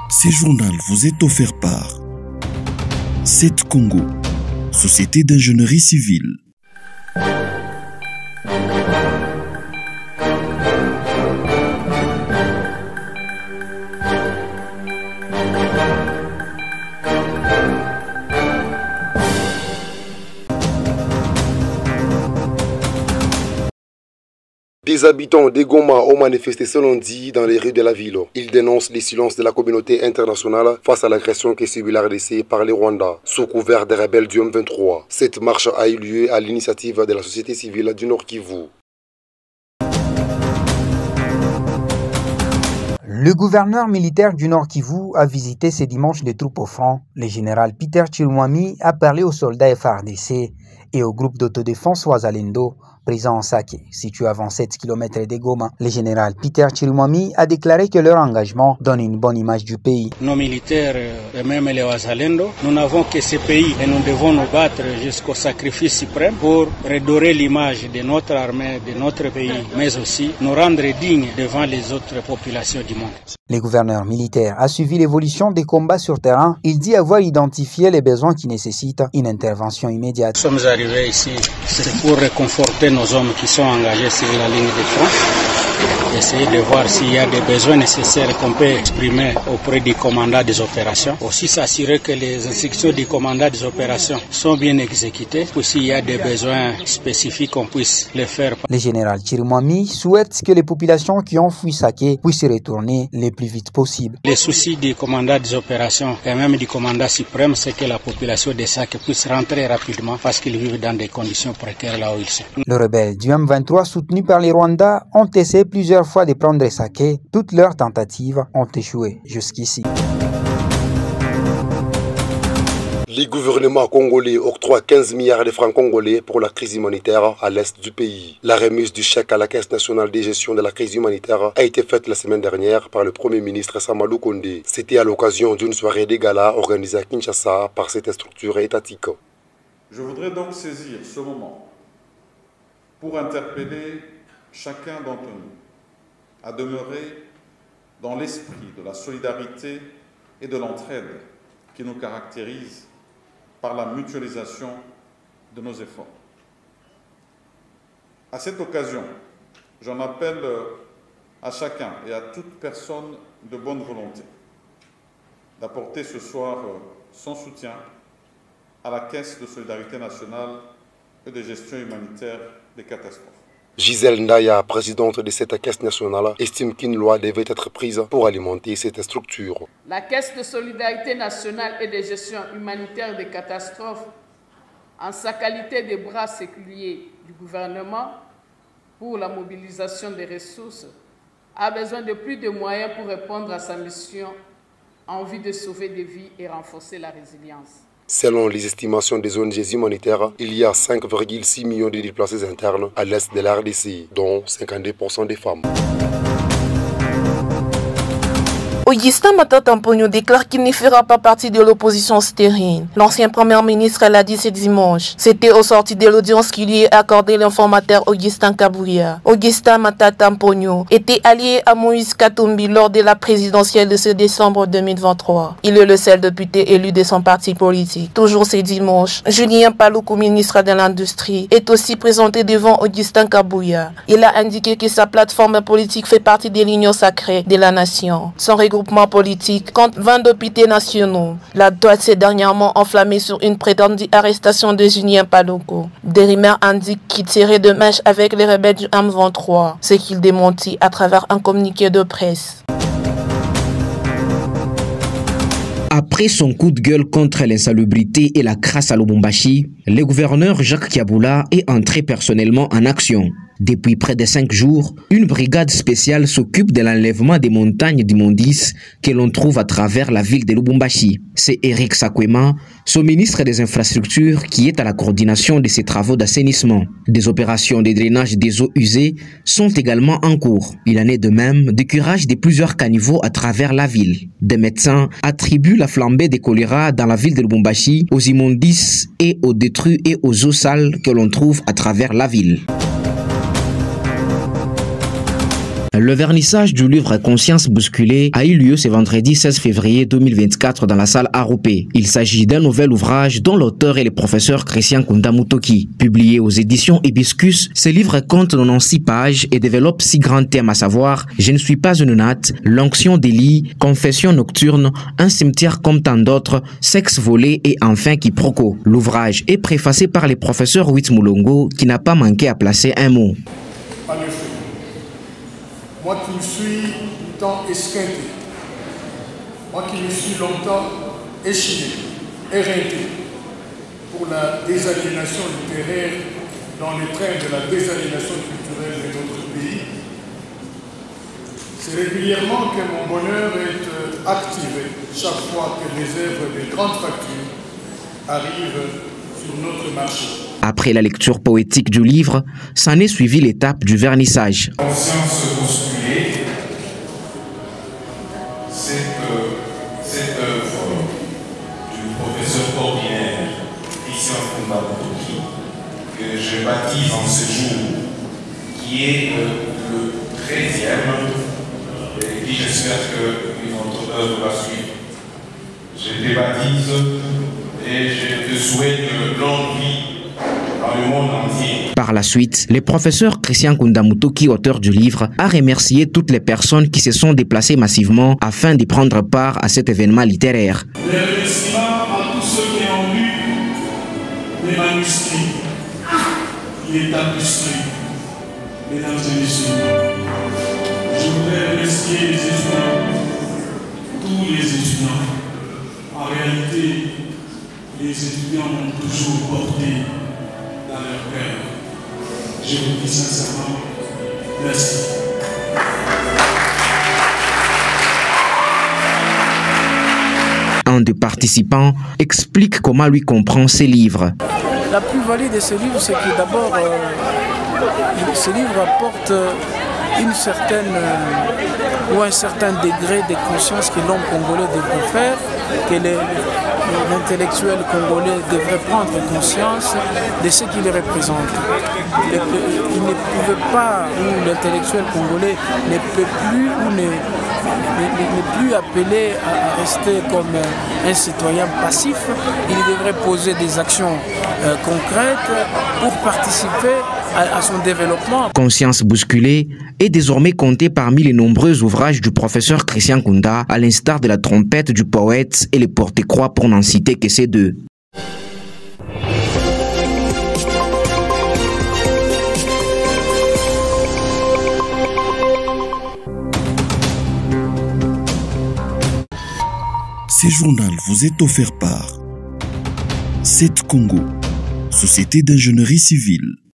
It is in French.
Ce journal vous est offert par CET Congo, Société d'ingénierie civile. Des habitants de Goma ont manifesté ce lundi dans les rues de la ville. Ils dénoncent les silences de la communauté internationale face à l'agression que subit la RDC par les Rwandais, sous couvert des rebelles du M23. Cette marche a eu lieu à l'initiative de la société civile du Nord Kivu. Le gouverneur militaire du Nord Kivu a visité ce dimanche les troupes au front. Le général Peter Chirumwami a parlé aux soldats FARDC et au groupe d'autodéfense Wazalendo, présent en Sake, situé à 27 km de Goma. Le général Peter Chirumwami a déclaré que leur engagement donne une bonne image du pays. Nos militaires, et même les Wazalendo, nous n'avons que ce pays et nous devons nous battre jusqu'au sacrifice suprême pour redorer l'image de notre armée, de notre pays, mais aussi nous rendre dignes devant les autres populations du monde. Le gouverneur militaire a suivi l'évolution des combats sur terrain. Il dit avoir identifié les besoins qui nécessitent une intervention immédiate. Nous sommes arrivés ici, c'est pour réconforter nos hommes qui sont engagés sur la ligne de front. Essayer de voir s'il y a des besoins nécessaires qu'on peut exprimer auprès du commandant des opérations. Aussi s'assurer que les instructions du commandant des opérations sont bien exécutées. Puis s'il y a des besoins spécifiques, on puisse les faire. Le général Chirumwami souhaite que les populations qui ont fui Sake puissent y retourner le plus vite possible. Les soucis du commandant des opérations et même du commandant suprême, c'est que la population de Sake puisse rentrer rapidement parce qu'ils vivent dans des conditions précaires là où ils sont. Les rebelles du M23 soutenus par les Rwandais ont essayé plusieurs fois de prendre Sake. Toutes leurs tentatives ont échoué jusqu'ici. Le gouvernement congolais octroie 15 milliards de francs congolais pour la crise humanitaire à l'est du pays. La remise du chèque à la Caisse nationale de gestion de la crise humanitaire a été faite la semaine dernière par le Premier ministre Samalou Kondé. C'était à l'occasion d'une soirée de gala organisée à Kinshasa par cette structure étatique. Je voudrais donc saisir ce moment pour interpeller chacun d'entre nous à demeurer dans l'esprit de la solidarité et de l'entraide qui nous caractérise par la mutualisation de nos efforts. À cette occasion, j'en appelle à chacun et à toute personne de bonne volonté d'apporter ce soir son soutien à la Caisse de solidarité nationale et de gestion humanitaire des catastrophes. Gisèle Ndaya, présidente de cette caisse nationale, estime qu'une loi devait être prise pour alimenter cette structure. La Caisse de solidarité nationale et de gestion humanitaire des catastrophes, en sa qualité de bras séculier du gouvernement pour la mobilisation des ressources, a besoin de plus de moyens pour répondre à sa mission en vue de sauver des vies et renforcer la résilience. Selon les estimations des ONG humanitaires, il y a 5,6 millions de déplacés internes à l'est de la RDC, dont 52% des femmes. Augustin Matata Mponyo déclare qu'il ne fera pas partie de l'opposition stérile. L'ancien premier ministre l'a dit ce dimanche. C'était au sorti de l'audience qui lui est accordé l'informateur Augustin Kabouya. Augustin Matata Mponyo était allié à Moïse Katumbi lors de la présidentielle de ce décembre 2023. Il est le seul député élu de son parti politique. Toujours ce dimanche, Julien Paluku, ministre de l'Industrie, est aussi présenté devant Augustin Kabouya. Il a indiqué que sa plateforme politique fait partie des lignes sacrées de la nation. Son regroupement politique compte 20 députés nationaux. La droite s'est dernièrement enflammée sur une prétendue arrestation de Julien Paluku. Des rumeurs indiquent qu'il tirait de mèche avec les rebelles du M23, ce qu'il démentit à travers un communiqué de presse. Après son coup de gueule contre l'insalubrité et la crasse à Lubumbashi, le gouverneur Jacques Kiabula est entré personnellement en action. Depuis près de 5 jours, une brigade spéciale s'occupe de l'enlèvement des montagnes d'immondices que l'on trouve à travers la ville de Lubumbashi. C'est Eric Sakwema, son ministre des Infrastructures, qui est à la coordination de ces travaux d'assainissement. Des opérations de drainage des eaux usées sont également en cours. Il en est de même du curage de plusieurs caniveaux à travers la ville. Des médecins attribuent la flambée des choléra dans la ville de Lubumbashi aux immondices et aux détritus et aux eaux sales que l'on trouve à travers la ville. Le vernissage du livre Conscience bousculée a eu lieu ce vendredi 16 février 2024 dans la salle Aropé. Il s'agit d'un nouvel ouvrage dont l'auteur est le professeur Christian Kunda Mutoki. Publié aux éditions Hibiscus, ce livre compte 96 pages et développe 6 grands thèmes, à savoir « Je ne suis pas une natte »,« L'onction des lits »,« Confession nocturne »,« Un cimetière comme tant d'autres »,« Sexe volé » et enfin quiproquo. L'ouvrage est préfacé par le professeur Witz Moulongo qui n'a pas manqué à placer un mot. En effet, moi qui me suis tant esquinté, moi qui me suis longtemps échiné, éreinté pour la désaliénation littéraire dans les trains de la désaliénation culturelle de notre pays, c'est régulièrement que mon bonheur est activé chaque fois que des œuvres de grande facture arrivent sur notre marché. Après la lecture poétique du livre, s'en est suivi l'étape du vernissage. Conscience bousculée, cette œuvre du professeur ordinaire Christian Kunda Mutoki, que je baptise en ce jour, qui est le 13e, et puis j'espère que notre œuvre va suivre. Je te baptise et je te souhaite longue vie dans le monde entier. Par la suite, le professeur Christian Kunda Mutoki, auteur du livre, a remercié toutes les personnes qui se sont déplacées massivement afin de prendre part à cet événement littéraire. Les remerciements à tous ceux qui ont lu les manuscrits, les tapisseries, mesdames et messieurs. Je voudrais remercier les étudiants, tous les étudiants. En réalité, les étudiants m'ont toujours porté dans leur cœur. Je vous dis sincèrement, merci. Un des participants explique comment lui comprend ces livres. La plus-value de ce livre, c'est que d'abord, ce livre apporte une certaine ou un certain degré de conscience que l'homme congolais devrait faire, que l'intellectuel congolais devrait prendre conscience de ce qu'il représente. Il ne pouvait pas, ou l'intellectuel congolais ne peut plus ou n'est plus appelé à rester comme un citoyen passif. Il devrait poser des actions concrètes pour participer à son développement. Conscience bousculée est désormais comptée parmi les nombreux ouvrages du professeur Christian Kunda, à l'instar de la trompette du poète et les porte-croix, pour n'en citer que ces deux. Ce journal vous est offert par 7 Congo, Société d'ingénierie civile.